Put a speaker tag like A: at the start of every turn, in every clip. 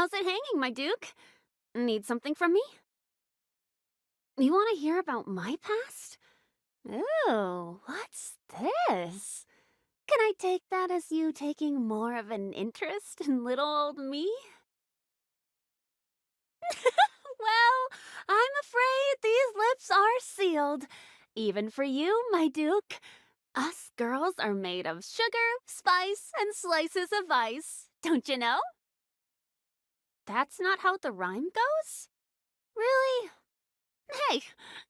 A: How's it hanging, my Duke? Need something from me? You want to hear about my past? Ooh, what's this? Can I take that as you taking more of an interest in little old me? Well, I'm afraid these lips are sealed. Even for you, my Duke. Us girls are made of sugar, spice, and slices of ice. Don't you know? That's not how the rhyme goes? Really? Hey,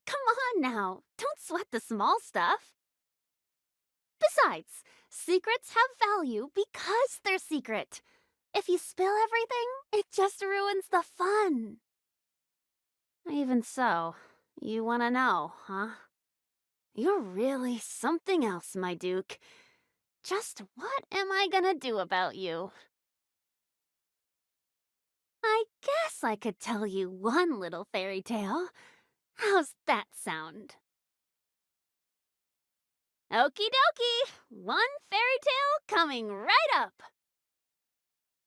A: come on now. Don't sweat the small stuff. Besides, secrets have value because they're secret. If you spill everything, it just ruins the fun. Even so, you want to know, huh? You're really something else, my Duke. Just what am I gonna do about you? I guess I could tell you one little fairy tale. How's that sound? Okie dokie! One fairy tale coming right up!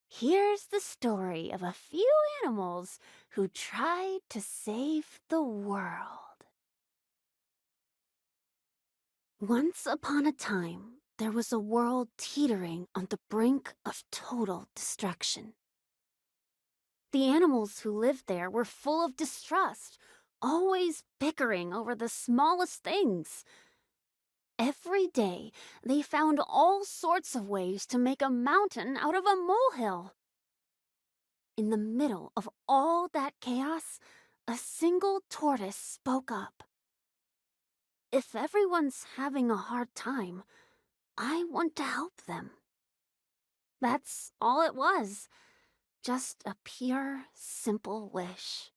A: Here's the story of a few animals who tried to save the world. Once upon a time, there was a world teetering on the brink of total destruction. The animals who lived there were full of distrust, always bickering over the smallest things. Every day, they found all sorts of ways to make a mountain out of a molehill. In the middle of all that chaos, a single tortoise spoke up. If everyone's having a hard time, I want to help them. That's all it was. Just a pure, simple wish.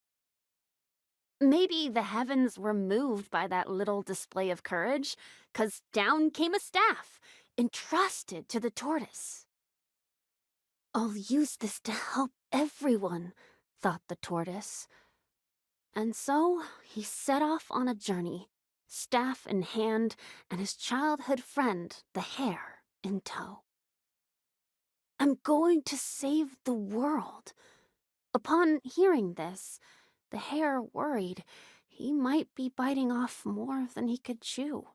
A: Maybe the heavens were moved by that little display of courage, 'cause down came a staff, entrusted to the tortoise. I'll use this to help everyone, thought the tortoise. And so he set off on a journey, staff in hand and his childhood friend, the hare, in tow. I'm going to save the world. Upon hearing this, the hare worried he might be biting off more than he could chew.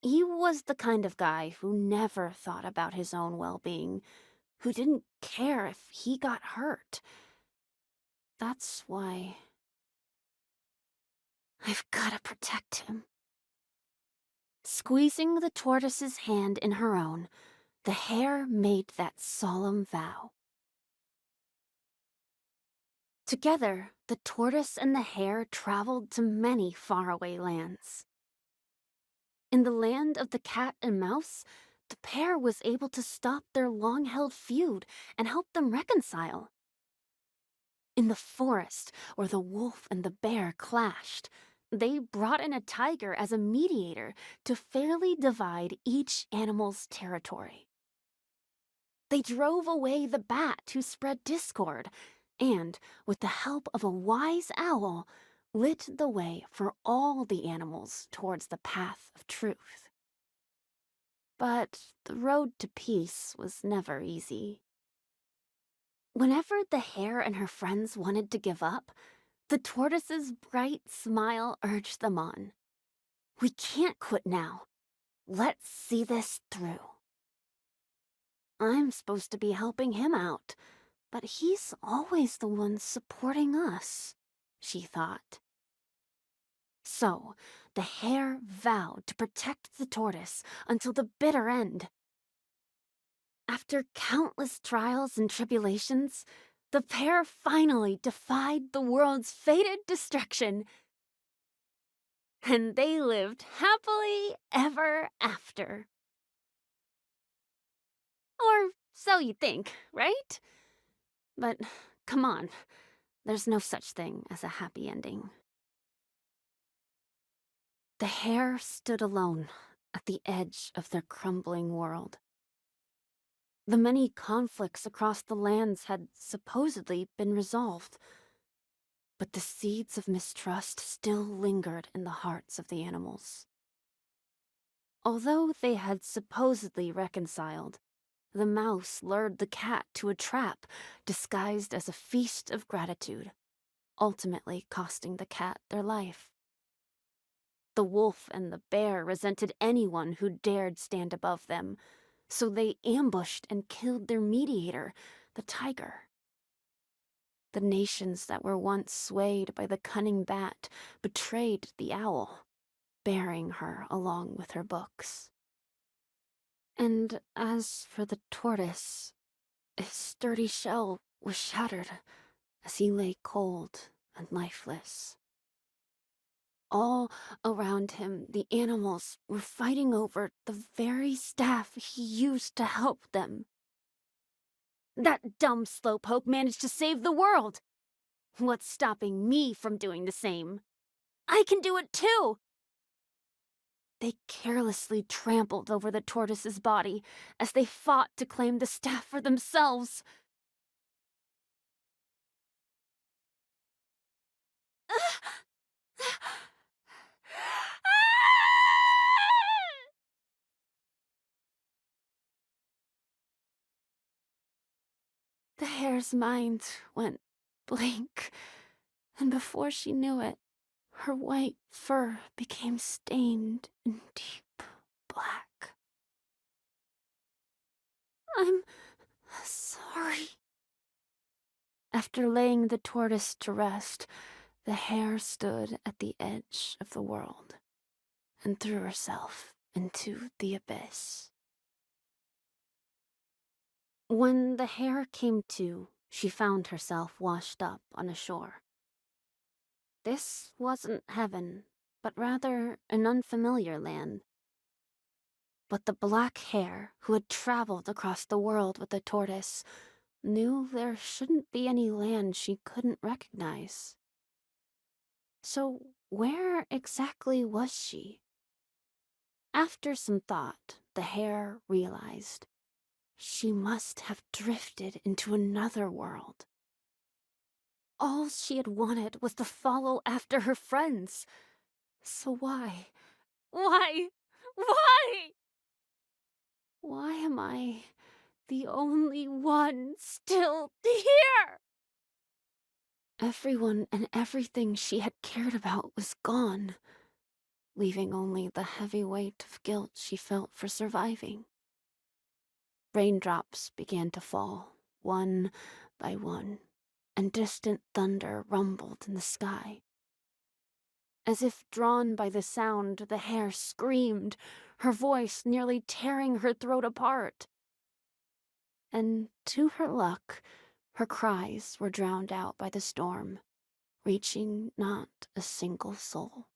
A: He was the kind of guy who never thought about his own well-being, who didn't care if he got hurt. That's why I've got to protect him. Squeezing the tortoise's hand in her own, the hare made that solemn vow. Together, the tortoise and the hare traveled to many faraway lands. In the land of the cat and mouse, the pair was able to stop their long-held feud and help them reconcile. In the forest, where the wolf and the bear clashed, they brought in a tiger as a mediator to fairly divide each animal's territory. They drove away the bat who spread discord, and, with the help of a wise owl, lit the way for all the animals towards the path of truth. But the road to peace was never easy. Whenever the hare and her friends wanted to give up, the tortoise's bright smile urged them on. We can't quit now. Let's see this through. I'm supposed to be helping him out, but he's always the one supporting us, she thought. So, the hare vowed to protect the tortoise until the bitter end. After countless trials and tribulations, the pair finally defied the world's fated destruction. And they lived happily ever after. Or so you think, right? But come on, there's no such thing as a happy ending. The hare stood alone at the edge of their crumbling world. The many conflicts across the lands had supposedly been resolved, but the seeds of mistrust still lingered in the hearts of the animals. Although they had supposedly reconciled, the mouse lured the cat to a trap disguised as a feast of gratitude, ultimately costing the cat their life. The wolf and the bear resented anyone who dared stand above them, so they ambushed and killed their mediator, the tiger. The nations that were once swayed by the cunning bat betrayed the owl, bearing her along with her books. And as for the tortoise, his sturdy shell was shattered as he lay cold and lifeless. All around him, the animals were fighting over the very staff he used to help them. That dumb slowpoke managed to save the world. What's stopping me from doing the same? I can do it too! They carelessly trampled over the tortoise's body as they fought to claim the staff for themselves. The hare's mind went blank, and before she knew it, her white fur became stained in deep black. I'm sorry. After laying the tortoise to rest, the hare stood at the edge of the world and threw herself into the abyss. When the hare came to, she found herself washed up on a shore. This wasn't heaven, but rather an unfamiliar land. But the black hare, who had traveled across the world with the tortoise, knew there shouldn't be any land she couldn't recognize. So where exactly was she? After some thought, the hare realized she must have drifted into another world. All she had wanted was to follow after her friends. So why? Why? Why am I the only one still here? Everyone and everything she had cared about was gone, leaving only the heavy weight of guilt she felt for surviving. Raindrops began to fall, one by one, and distant thunder rumbled in the sky. As if drawn by the sound, the hare screamed, her voice nearly tearing her throat apart. And to her luck, her cries were drowned out by the storm, reaching not a single soul.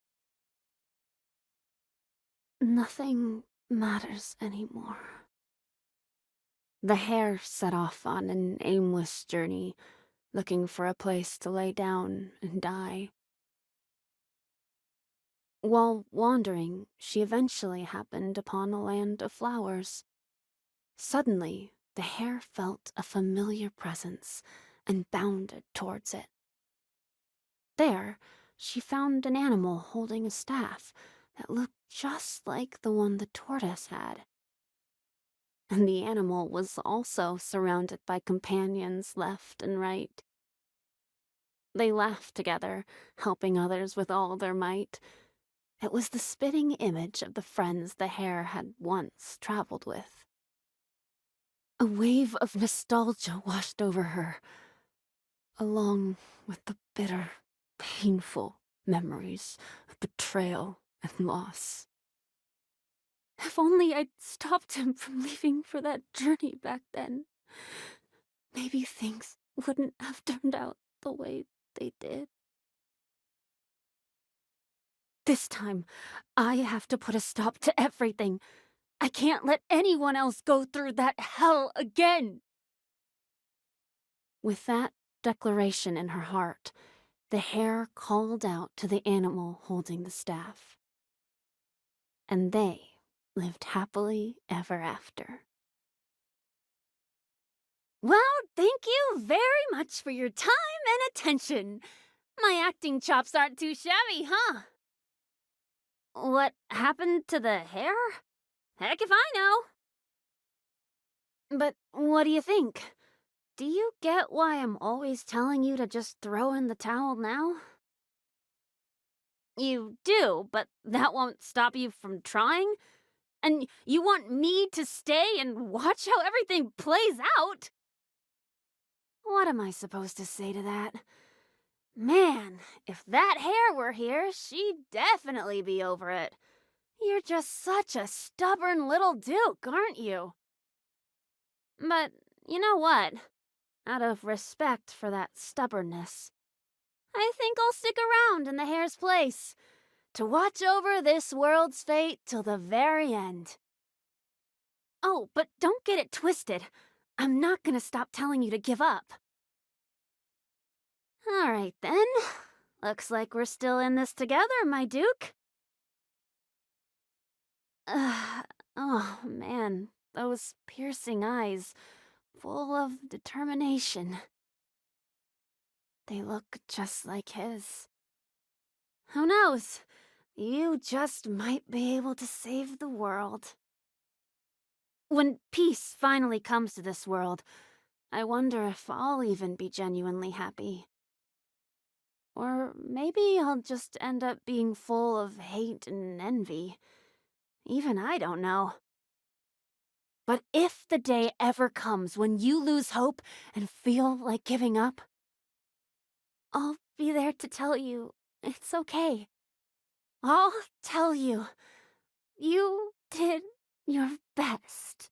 A: Nothing matters anymore. The hare set off on an aimless journey, looking for a place to lay down and die. While wandering, she eventually happened upon a land of flowers. Suddenly, the hare felt a familiar presence and bounded towards it. There, she found an animal holding a staff that looked just like the one the tortoise had. And the animal was also surrounded by companions left and right. They laughed together, helping others with all their might. It was the spitting image of the friends the hare had once traveled with. A wave of nostalgia washed over her, along with the bitter, painful memories of betrayal and loss. If only I'd stopped him from leaving for that journey back then, maybe things wouldn't have turned out the way they did. This time, I have to put a stop to everything. I can't let anyone else go through that hell again. With that declaration in her heart, the hare called out to the animal holding the staff. And they lived happily ever after. Well, thank you very much for your time and attention. My acting chops aren't too shabby, huh? What happened to the hare? Heck if I know. But what do you think? Do you get why I'm always telling you to just throw in the towel now? You do, but that won't stop you from trying? And you want me to stay and watch how everything plays out? What am I supposed to say to that? Man, if that hare were here, she'd definitely be over it. You're just such a stubborn little duke, aren't you? But you know what? Out of respect for that stubbornness, I think I'll stick around in the hare's place to watch over this world's fate till the very end. Oh, but don't get it twisted. I'm not gonna stop telling you to give up. Alright then. Looks like we're still in this together, my duke. Oh man, those piercing eyes, full of determination. They look just like his. Who knows? You just might be able to save the world. When peace finally comes to this world, I wonder if I'll even be genuinely happy. Or maybe I'll just end up being full of hate and envy. Even I don't know. But if the day ever comes when you lose hope and feel like giving up, I'll be there to tell you it's okay. I'll tell you you did your best.